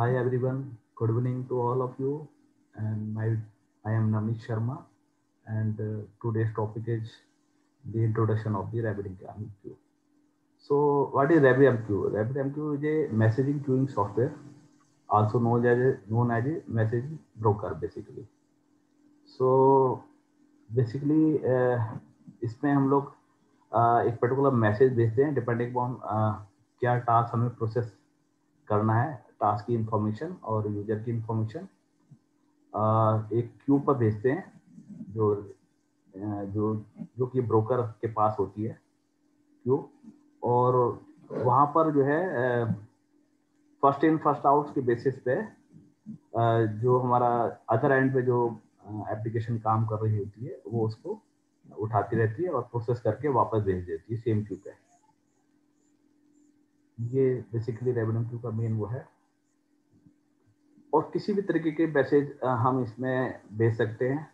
Hi everyone, good evening to all of you. And I am Namish Sharma, and today's topic is the introduction of the RabbitMQ. So, what is RabbitMQ? RabbitMQ is a messaging queuing software, also known as a messaging broker, basically. So, basically, इसमें हम लोग एक particular message भेजते हैं depending upon क्या task हमें process करना है, टास्क की इंफॉर्मेशन और यूजर की इंफॉर्मेशन एक क्यू पर भेजते हैं जो जो जो कि ब्रोकर के पास होती है क्यू। और वहाँ पर जो है फर्स्ट इन फर्स्ट आउट के बेसिस पे जो हमारा अदर एंड पे जो एप्लीकेशन काम कर रही होती है वो उसको उठाती रहती है और प्रोसेस करके वापस भेज देती है सेम क्यू पे। ये बेसिकली रेवेन्यू क्यू का मेन वो है। और किसी भी तरीके के मैसेज हम इसमें भेज सकते हैं।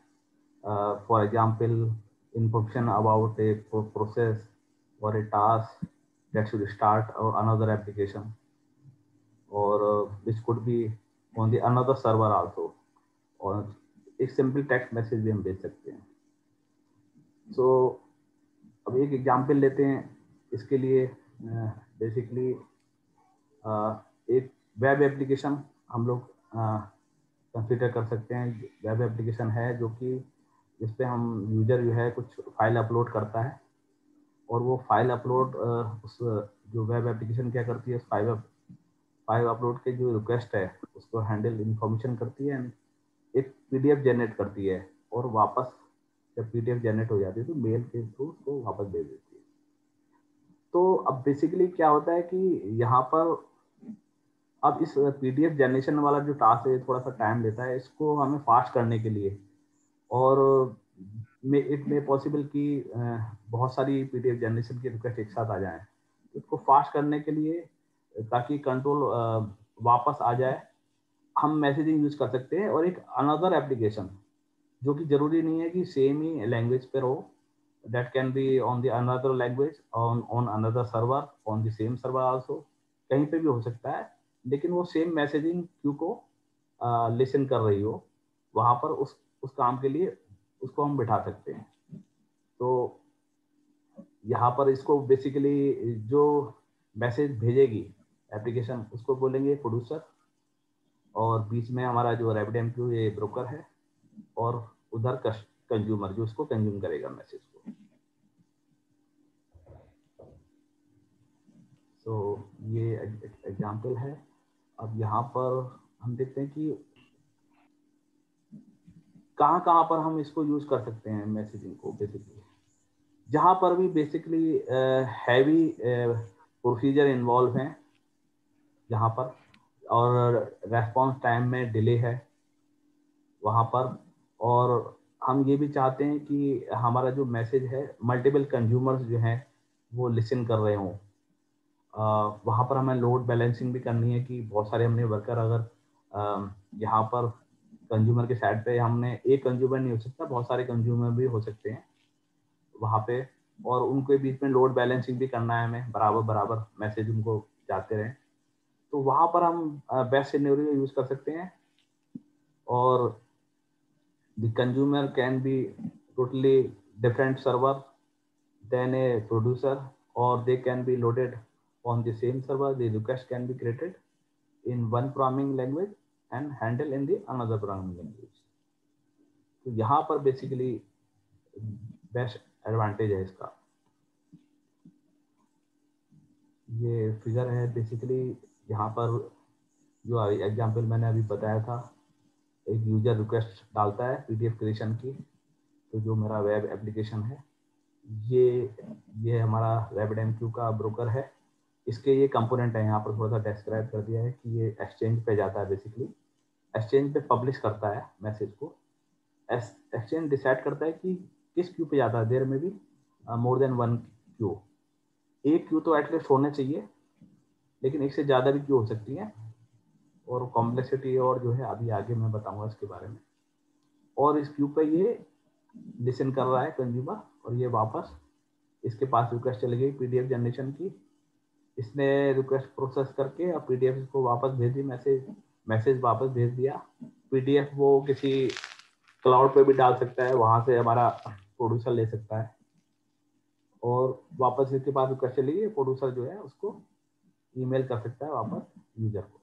For example, information about a process or a task that should start or another application, or which could be on the another server also, और एक सिंपल टेक्स्ट मैसेज भी हम भेज सकते हैं। सो अब एक एग्जांपल लेते हैं इसके लिए। बेसिकली एक वेब एप्लीकेशन हम लोग कंसिडर कर सकते हैं। वेब एप्लीकेशन है जो कि जिस पे हम यूजर जो है कुछ फाइल अपलोड करता है और वो फाइल अपलोड उस जो वेब एप्लीकेशन क्या करती है, फाइल अपलोड के जो रिक्वेस्ट है उसको हैंडल इंफॉर्मेशन करती है, एक पीडीएफ जनरेट करती है और वापस जब पीडीएफ जनरेट हो जाती है तो मेल के थ्रू उसको वापस भेज देती है। तो अब बेसिकली क्या होता है कि यहाँ पर अब इस पीडीएफ जनरेशन वाला जो टास्क है थोड़ा सा टाइम लेता है इसको हमें फास्ट करने के लिए। और इट मे पॉसिबल कि बहुत सारी पीडीएफ जनरेशन की रिक्वेस्ट एक साथ आ जाए। इसको फास्ट करने के लिए ताकि कंट्रोल वापस आ जाए हम मैसेजिंग यूज कर सकते हैं। और एक अनदर एप्लीकेशन जो कि जरूरी नहीं है कि सेम ही लैंग्वेज पर हो, that can be on the another language on another server on the same server also, कहीं पे भी हो सकता है, लेकिन वो सेम मैसेजिंग क्यू को लिसन कर रही हो वहां पर उस काम के लिए उसको हम बिठा सकते हैं। तो यहाँ पर इसको बेसिकली जो मैसेज भेजेगी एप्लीकेशन उसको बोलेंगे प्रोड्यूसर, और बीच में हमारा जो RabbitMQ ये ब्रोकर है, और उधर कंज्यूमर जो उसको कंज्यूम करेगा मैसेज को। तो ये एग्जांपल है। अब यहाँ पर हम देखते हैं कि कहाँ कहाँ पर हम इसको यूज कर सकते हैं मैसेजिंग को। बेसिकली जहाँ पर भी बेसिकली हैवी प्रोसीजर इन्वॉल्व हैं जहाँ पर, और रेस्पॉन्स टाइम में डिले है वहाँ पर, और हम ये भी चाहते हैं कि हमारा जो मैसेज है मल्टीपल कंज्यूमर्स जो हैं वो लिसन कर रहे हों। वहाँ पर हमें लोड बैलेंसिंग भी करनी है कि बहुत सारे हमने वर्कर अगर यहाँ पर कंज्यूमर के साइड पे हमने एक कंज्यूमर नहीं हो सकता, बहुत सारे कंज्यूमर भी हो सकते हैं वहाँ पे, और उनके बीच में लोड बैलेंसिंग भी करना है हमें, बराबर बराबर मैसेज उनको जाते रहें। तो वहाँ पर हम बेस्ट सिनेरियो यूज कर सकते हैं। और the consumer can be totally different server than a producer, or they can be loaded on the same server. The request can be created in one programming language and handled in the another programming language. तो यहाँ पर basically best advantage है इसका। ये figure है basically यहाँ पर जो एग्जांपल मैंने अभी बताया था, एक यूजर रिक्वेस्ट डालता है पीडीएफ क्रिएशन की, तो जो मेरा वेब एप्लीकेशन है ये हमारा RabbitMQ का ब्रोकर है। इसके ये कंपोनेंट है, यहाँ पर थोड़ा सा डिस्क्राइब कर दिया है कि ये एक्सचेंज पे जाता है। बेसिकली एक्सचेंज पे पब्लिश करता है मैसेज को। एक्सचेंज डिसाइड करता है कि किस क्यू पे जाता है। देयर में भी मोर देन वन क्यू, एक क्यू तो एटलीस्ट होने चाहिए, लेकिन एक से ज़्यादा भी क्यू हो सकती है, और कॉम्प्लेक्सिटी और जो है अभी आगे मैं बताऊंगा इसके बारे में। और इस क्यू पे ये लिसन कर रहा है कंज्यूमर, और ये वापस इसके पास रिक्वेस्ट चली गई पीडीएफ जनरेशन की, इसने रिक्वेस्ट प्रोसेस करके अब पीडीएफ को वापस भेज दी मैसेज मैसेज वापस भेज दिया, PDF वो किसी क्लाउड पे भी डाल सकता है, वहां से हमारा प्रोड्यूसर ले सकता है और वापस इसके बाद रिक्वेस्ट चलेगी, प्रोड्यूसर जो है उसको ईमेल कर सकता है वापस यूजर को।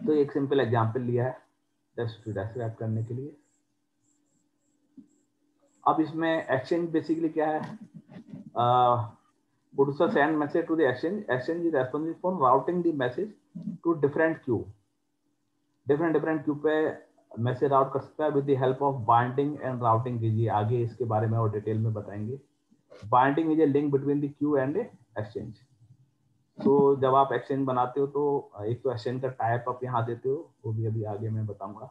तो एक सिंपल एग्जांपल लिया है जस्ट टू डिस्क्राइब करने के लिए। अब इसमें एक्सचेंज बेसिकली क्या है, producer send message to the exchange, exchange is responsible for routing the message to different queue, different queue पे मैसेज राउट कर सकता है with the help of binding and routing कीजिए, आगे इसके बारे में और डिटेल में बताएंगे। Binding is a link between the queue and exchange. तो जब आप एक्सचेंज बनाते हो तो एक तो एक्सचेंज का टाइप आप यहाँ देते हो, वो भी अभी आगे मैं बताऊंगा,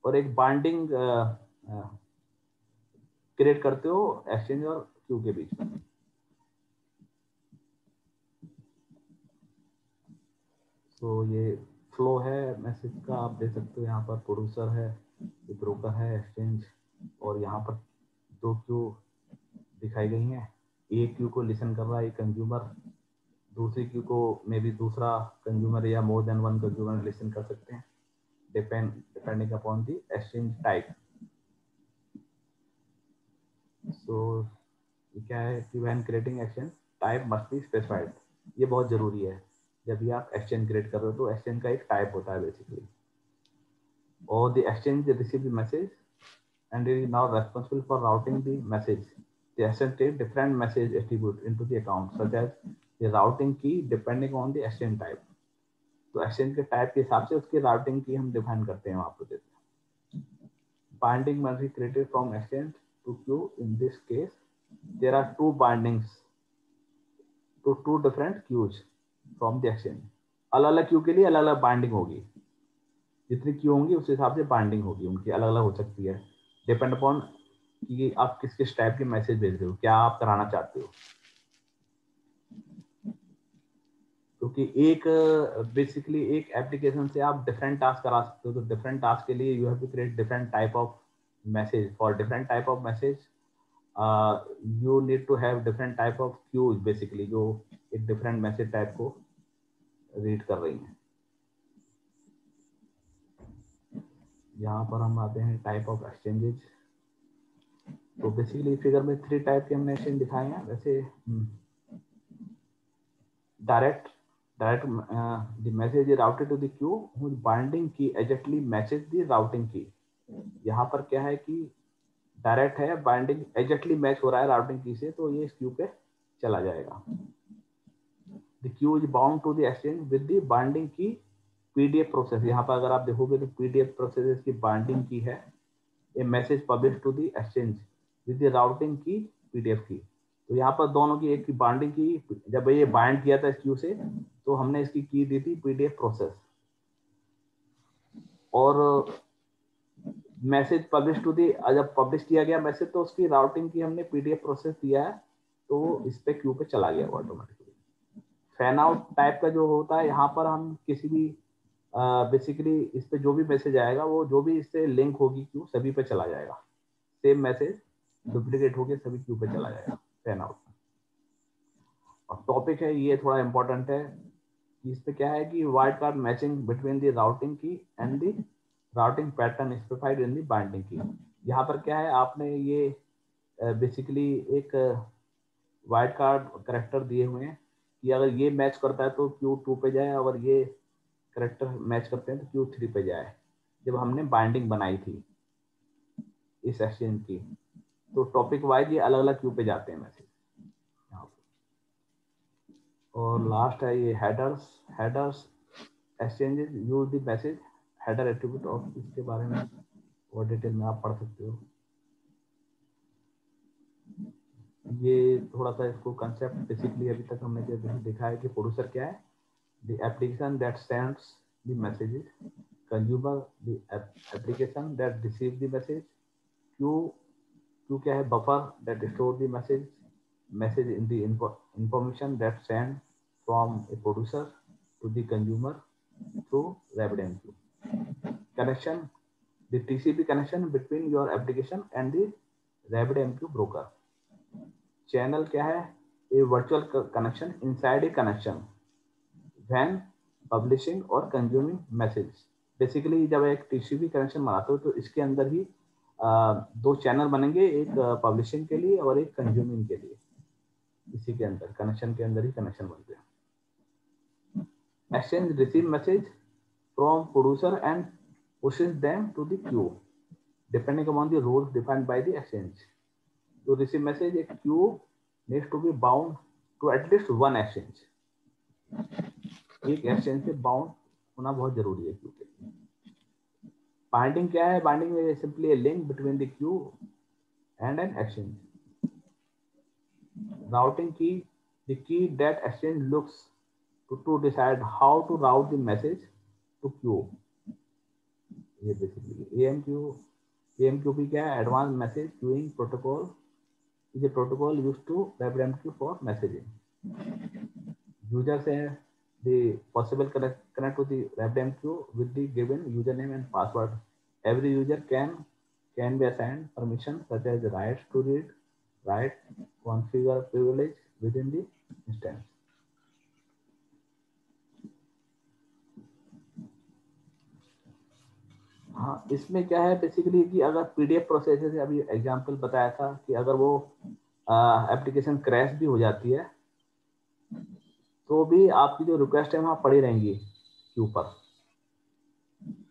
और एक बाइंडिंग क्रिएट करते हो एक्सचेंज और क्यू के बीच में। तो ये फ्लो है मैसेज का, आप देख सकते हो यहाँ पर प्रोड्यूसर है, ये ब्रोकर है, एक्सचेंज, और यहाँ पर दो क्यू दिखाई गई हैं। एक क्यू को लिसन कर रहा है कंज्यूमर, दूसरी क्यू को मे भी दूसरा कंज्यूमर या more than one consumer listen कर सकते हैं, depending upon the exchange type. So क्या है कि when creating exchange type must be specified, ये बहुत जरूरी है। जब भी आप एक्सचेंज क्रिएट कर रहे हो तो एक्सचेंज का एक टाइप होता है बेसिकली, और the exchange receive the message and it is now responsible for routing the message. The exchange takes different message attributes into the account, such as the routing key depending on the exchange type. तो exchange के type के हिसाब से उसकी routing की हम define करते हैं वहाँ पर देते हैं। Binding must be created from exchange to queue. In this case, there are two bindings to two different queues from the exchange. अलग अलग क्यू के लिए अलग अलग बाइंडिंग होगी, जितनी क्यू होंगी उस हिसाब से बाइंडिंग होगी, उनकी अलग अलग हो सकती है, डिपेंड अपॉन कि आप किस किस टाइप के मैसेज भेज रहे हो, क्या आप कराना चाहते हो। क्योंकि एक बेसिकली एक एप्लीकेशन से आप डिफरेंट टास्क करा सकते हो, तो डिफरेंट टास्क के लिए you have to create different type of message, for different type of message you need to have different type of queues basically, जो एक डिफरेंट मैसेज टाइप को रीड कर रही हैं। यहाँ पर हम आते हैं टाइप ऑफ एक्सचेंजेस। तो बेसिकली फिगर में 3 टाइप के हमने एक्सचेंज दिखाए हैं। वैसे direct the message is routed to the queue whose binding key exactly matches the routing key। यहाँ पर क्या है कि डायरेक्ट है, बाइंडिंग एग्जैक्टली मैच हो रहा है राउटिंग की से, तो ये इस क्यू पे चला जाएगा। The queue is bound to the exchange with the binding key PDF process. यहाँ पर अगर आप देखोगे तो PDF प्रोसेस की बाइंडिंग की है, a message publish to the exchange with the routing key PDF की। तो यहाँ पर दोनों की एक की बाइंडिंग की, जब ये बाइंड किया था इस क्यू से तो हमने इसकी की दी थी PDF प्रोसेस, और मैसेज पब्लिश टू दी, जब पब्लिश किया गया मैसेज तो उसकी राउटिंग की हमने PDF प्रोसेस दिया है, तो इस पे क्यू पे चला गया ऑटोमेटिकली। फैन आउट टाइप का जो होता है, यहाँ पर हम किसी भी बेसिकली इस पे जो भी मैसेज आएगा वो जो भी इससे लिंक होगी क्यू सभी पे चला जाएगा, सेम मैसेज डुप्लीकेट होके सभी क्यू पे चला जाएगा फैन आउट। और टॉपिक है ये थोड़ा इंपॉर्टेंट है, इस पे क्या है कि wild card matching between the routing key and the routing pattern specified in the binding key. यहाँ पर क्या है, आपने ये बेसिकली एक वाइल्ड कार्ड करेक्टर दिए हुए हैं कि अगर ये मैच करता है तो Q2 पे जाए, अगर ये करेक्टर मैच करते हैं तो Q3 पे जाए। जब हमने बाइंडिंग बनाई थी इस एक्सचेंज की, तो टॉपिक वाइज ये अलग अलग क्यू पे जाते हैं मैसेज यहाँ पे। और लास्ट है ये headers exchanges use the message header attribute of, इसके बारे में और डिटेल में आप पढ़ सकते हो। ये थोड़ा सा इसको कंसेप्ट बेसिकली अभी तक हमने जो देखा है कि प्रोड्यूसर क्या है, the application that sends the messages, consumer the application that receive the message, queue क्या है, buffer that store the message in the information that send from a producer to the consumer through RabbitMQ। connection, the TCP connection between your application and the RabbitMQ broker। channel क्या है, a virtual connection inside a connection when publishing और consuming message. Basically जब एक TCP connection बनाते हो तो इसके अंदर ही दो चैनल बनेंगे, एक पब्लिशिंग के लिए और एक कंज्यूमिंग के लिए। इसी के अंदर कनेक्शन के अंदर ही कनेक्शन बनते हैं। Exchange receive message from producer and pushes them to the queue depending upon the rules defined by the exchange. To receive message, a queue needs to be bound to at least one exchange. एक exchange से bound होना बहुत जरूरी है queue के। Binding क्या है? Binding is simply a link between the queue and an exchange. Routing key, the key that exchange looks to decide how to route the message to queue. ये basically AMQP क्या है? Advance message queuing protocol is a protocol used to RabbitMQ for messaging. User से the possible connect to the RabbitMQ with the given username and password. Every user can be assigned permission such as rights to read, write, configure privilege within the instance. हाँ, इसमें क्या है basically कि अगर PDF process से अभी example बताया था कि अगर वो एप्लीकेशन क्रैश भी हो जाती है तो भी आपकी जो रिक्वेस्ट है वहाँ पड़ी रहेंगी क्यू पर,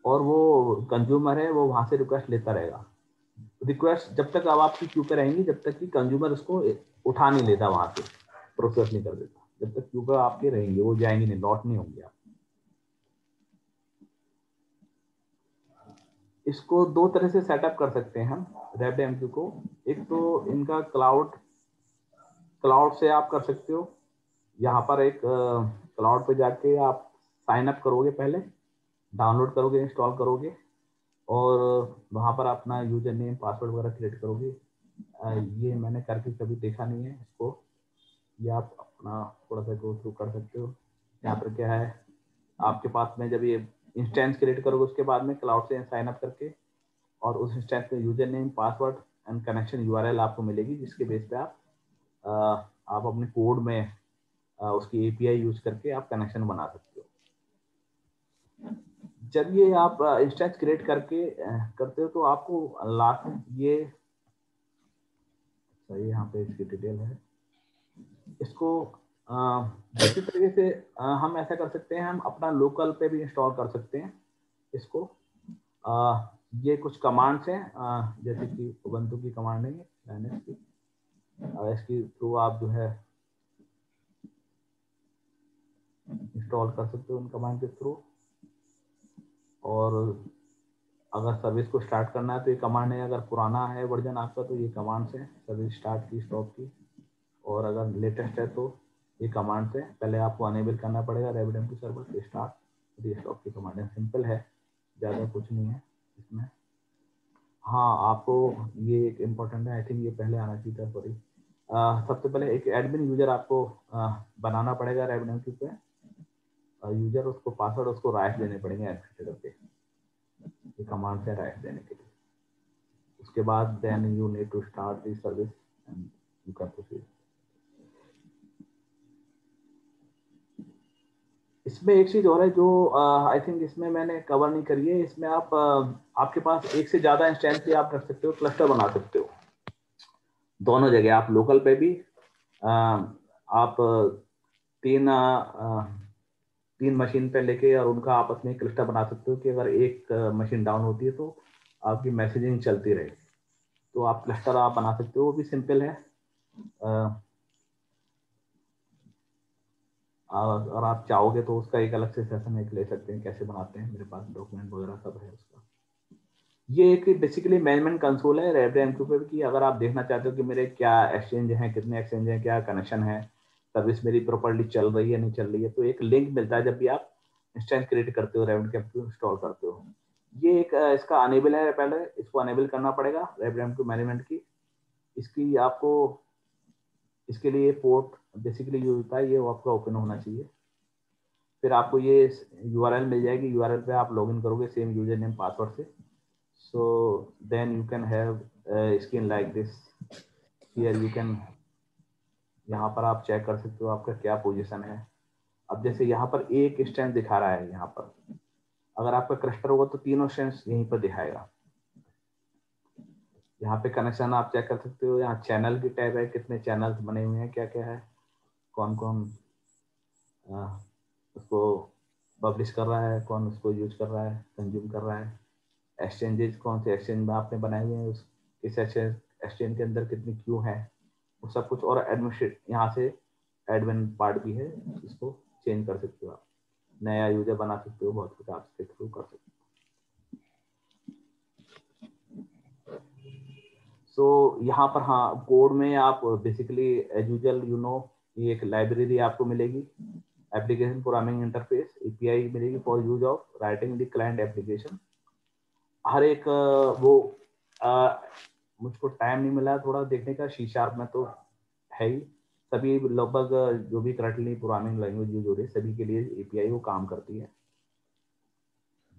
और वो कंज्यूमर है वो वहाँ से रिक्वेस्ट लेता रहेगा। रिक्वेस्ट जब तक अब आपकी क्यू पे रहेंगी जब तक कि कंज्यूमर उसको उठा नहीं लेता, वहाँ से प्रोसेस नहीं कर देता, जब तक क्यू पे आपके रहेंगे वो जाएंगी नहीं, लॉट नहीं होंगे आप। इसको दो तरह से सेटअप कर सकते हैं हम RabbitMQ को। एक तो इनका क्लाउड से आप कर सकते हो। यहाँ पर एक क्लाउड पे जाके आप साइन अप करोगे, पहले डाउनलोड करोगे, इंस्टॉल करोगे और वहाँ पर अपना यूजर नेम पासवर्ड वगैरह क्रिएट करोगे। ये मैंने करके कभी देखा नहीं है इसको, ये आप अपना थोड़ा सा गो थ्रू कर सकते हो। यहाँ पर क्या है, आपके पास में जब ये इंस्टेंस क्रिएट करोगे उसके बाद में क्लाउड से साइन अप करके और उस इंस्टेंस में user name password and connection URL आपको मिलेगी, जिसके बेस पे आप अपने कोड में उसकी API यूज करके आप कनेक्शन बना सकते हो। जब ये आप इंस्टेंस क्रिएट करके करते हो तो आपको लास्ट ये सही, यहाँ पे इसकी डिटेल है। इसको इसी तरीके से हम ऐसा कर सकते हैं, हम अपना लोकल पे भी इंस्टॉल कर सकते हैं इसको। ये कुछ कमांड्स हैं जैसे कि उबंटू की कमांड है लिनक्स की, इसके थ्रू आप जो है इंस्टॉल कर सकते हो उन कमांड के थ्रू। और अगर सर्विस को स्टार्ट करना है तो ये कमांड है, अगर पुराना है वर्जन आपका तो ये कमांड्स है सर्विस स्टार्ट की, स्टॉप की। और अगर लेटेस्ट है तो ये कमांड्स है, पहले आपको अनेबल करना पड़ेगा RabbitMQ सर्वर से स्टार्ट स्टॉप की कमांड है। सिंपल है, ज़्यादा कुछ नहीं है इसमें। हाँ, आपको ये एक इम्पोर्टेंट है, आई थिंक ये पहले आना चाहिए था, सॉरी। सबसे पहले एक एडमिन यूजर आपको बनाना पड़ेगा RabbitMQ पे। यूजर उसको पासवर्ड उसको राइट देने पड़ेंगे एडमिनिस्ट्रेटर पे, ये कमांड से राइट देने के लिए। उसके बाद then you need to start the service and you can proceed. इसमें एक चीज और है जो आई थिंक इसमें मैंने कवर नहीं करी है। इसमें आप आपके पास एक से ज्यादा इंस्टेंस भी आप रख सकते हो, क्लस्टर बना सकते हो दोनों जगह। आप लोकल पे भी आप तीन मशीन पे लेके और उनका आपस में क्लस्टर बना सकते हो कि अगर एक मशीन डाउन होती है तो आपकी मैसेजिंग चलती रहे, तो आप क्लस्टर आप बना सकते हो, वो भी सिंपल है। और आप चाहोगे तो उसका एक अलग से सेशन एक ले सकते हैं, कैसे बनाते हैं, मेरे पास डॉक्यूमेंट वगैरह सब है उसका। ये एक बेसिकली मैनेजमेंट कंसोल है RabbitMQ पे कि अगर आप देखना चाहते हो कि मेरे क्या एक्सचेंज हैं, कितने एक्सचेंज हैं, क्या कनेक्शन है, सर्विस मेरी प्रॉपर्ली चल रही है नहीं चल रही है, तो एक लिंक मिलता है जब भी आप इंस्टेंस क्रिएट करते हो, RabbitMQ इंस्टॉल करते हो। ये एक इसका अनेबल है, पहले इसको अनेबल करना पड़ेगा RabbitMQ मैनेजमेंट की। इसकी आपको इसके लिए पोर्ट बेसिकली यूज होता है, ये आपका ओपन होना चाहिए। फिर आपको ये URL मिल जाएगी, URL पे आप लॉगिन करोगे सेम यूजर नेम पासवर्ड से। So then you can have a skin like this. Here you can, यहाँ पर आप चेक कर सकते हो आपका क्या पोजीशन है, अब जैसे यहाँ पर एक स्ट्रेंथ दिखा रहा है, यहाँ पर अगर आपका क्लस्टर होगा तो तीनों स्ट्रेंथ यहीं पर दिखाएगा। यहाँ पे कनेक्शन आप चेक कर सकते हो, यहाँ चैनल की टैब है, कितने चैनल्स बने हुए हैं, क्या क्या है, कौन कौन उसको पब्लिश कर रहा है, कौन उसको यूज कर रहा है, कंज्यूम कर रहा है, एक्सचेंजेस कौन से एक्सचेंज में आपने बनाए हुए हैं, इस एक्सचेंज के अंदर कितनी क्यू है, वो सब कुछ। और एडमिनिस्ट्रेट यहाँ से एडमिन पार्ट भी है, इसको चेंज कर सकते हो आप, नया यूजर बना सकते हो, बहुत कुछ आप इसके थ्रू कर सकते हो। सो यहाँ पर हाँ, कोड में आप basically as usual you know, ये एक लाइब्रेरी आपको मिलेगी, एप्लीकेशन प्रोग्रामिंग इंटरफेस एपीआई मिलेगी for use of writing the client application. हर एक मुझको टाइम नहीं मिला थोड़ा देखने का, सी शार्प में तो है ही, सभी लगभग जो भी करंटली प्रोग्रामिंग लैंग्वेज यूज हो रही है सभी के लिए एपीआई वो काम करती है,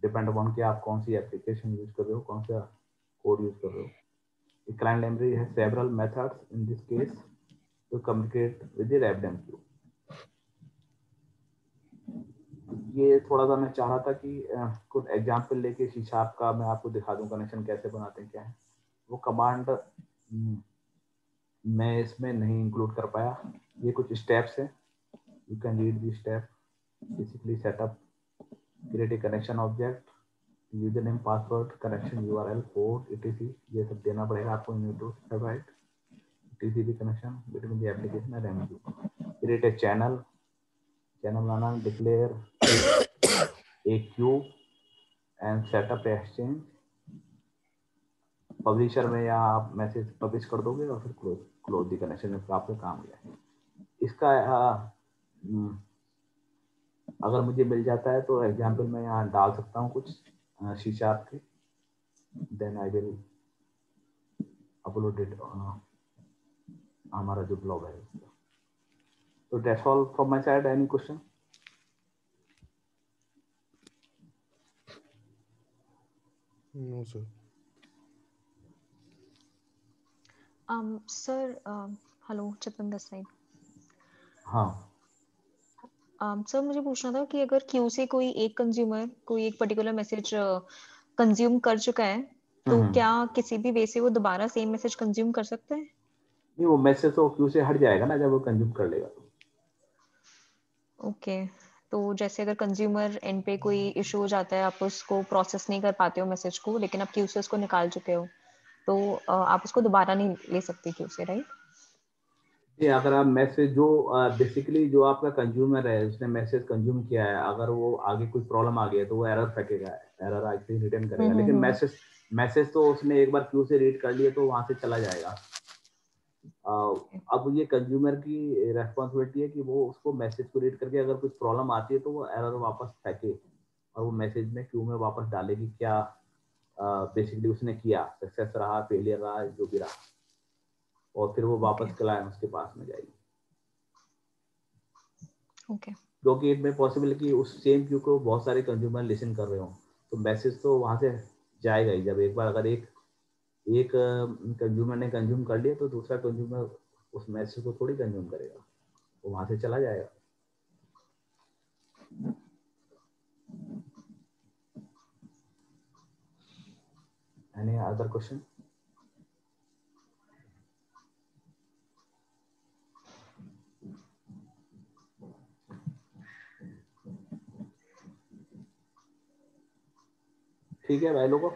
डिपेंड अपॉन कि आप कौन सी एप्लीकेशन यूज कर रहे हो, कौन सा कोड यूज कर रहे हो। The client library has several methods in this case to communicate with the RabbitMQ. ये थोड़ा सा मैं चाह रहा था कि कुछ एग्जाम्पल लेके सी शार्प का मैं आपको दिखा दूं कनेक्शन कैसे बनाते हैं क्या है। वो कमांड मैं इसमें नहीं इंक्लूड कर पाया, ये कुछ स्टेप्स है, you can read the step. Basically setup, create a connection object, user name, password, connection URL, port, etc, ये सब देना पड़ेगा आपको in to provide TCP connection between the application and MQ. Create a channel लाना, declare a queue and set up exchange. Publisher में या आप message publish कर दोगे और फिर क्लोज दी कनेक्शन में आपका काम गया है। इसका अगर मुझे मिल जाता है तो एग्जाम्पल मैं यहाँ डाल सकता हूँ कुछ सी शार्प के, then I will upload it हमारा जो ब्लॉग है। तो that's all from my side, any question? No sir. Sir hello, Chitwan side. हाँ सर मुझे पूछना था कि अगर क्यू से कोई एक कंज्यूमर कोई एक पर्टिकुलर मैसेज कंज्यूम कर चुका है तो क्या किसी भी वे से वो दोबारा सेम मैसेज कंज्यूम कर सकता है? नहीं, वो मैसेज तो क्यू से हट जाएगा ना जब वो कंज्यूम कर लेगा। ओके, तो जैसे अगर कंज्यूमर एंड पे कोई इशू हो जाता है, आप उसको प्रोसेस नहीं कर पाते हो मैसेज को, लेकिन आप क्यू से उसको निकाल चुके हो, तो आप उसको दोबारा नहीं ले सकते क्यू से, राइट? ये अगर आप मैसेज जो बेसिकली जो आपका कंज्यूमर है उसने मैसेज कंज्यूम किया है, अगर वो आगे कोई प्रॉब्लम आ गई है तो वो एरर फेंकेगा, एरर आके रिटर्न करेगा। लेकिन मैसेज तो उसने एक बार क्यू से रीड कर लिया तो वहां से चला जाएगा। अब ये कंज्यूमर की रेस्पॉन्सिबिलिटी है कि वो उसको मैसेज को रीड करके अगर कुछ प्रॉब्लम आती है तो वो एरर वापस फेंके और वो मैसेज में क्यू में वापस डाले कि क्या बेसिकली उसने किया, सक्सेस रहा, फेलियर रहा, जो भी रहा, और फिर वो वापस क्लाइंट उसके पास में जाएगी। ओके, क्योंकि इट में पॉसिबल कि उस सेम क्यू को बहुत सारे कंज्यूमर लिसन कर रहे हो, तो मैसेज तो वहां से जाएगा ही। जब एक बार अगर एक कंज्यूमर ने कंज्यूम कर लिया तो दूसरा कंज्यूमर उस मैसेज को थोड़ी कंज्यूम करेगा, वो वहां से चला जाएगा। Any other question? ठीक है भाई लोगों,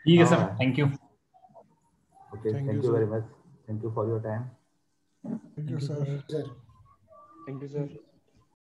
ठीक है sir, thank you. Okay, thank you very much, thank you for your time. Thank you sir. Thank you sir.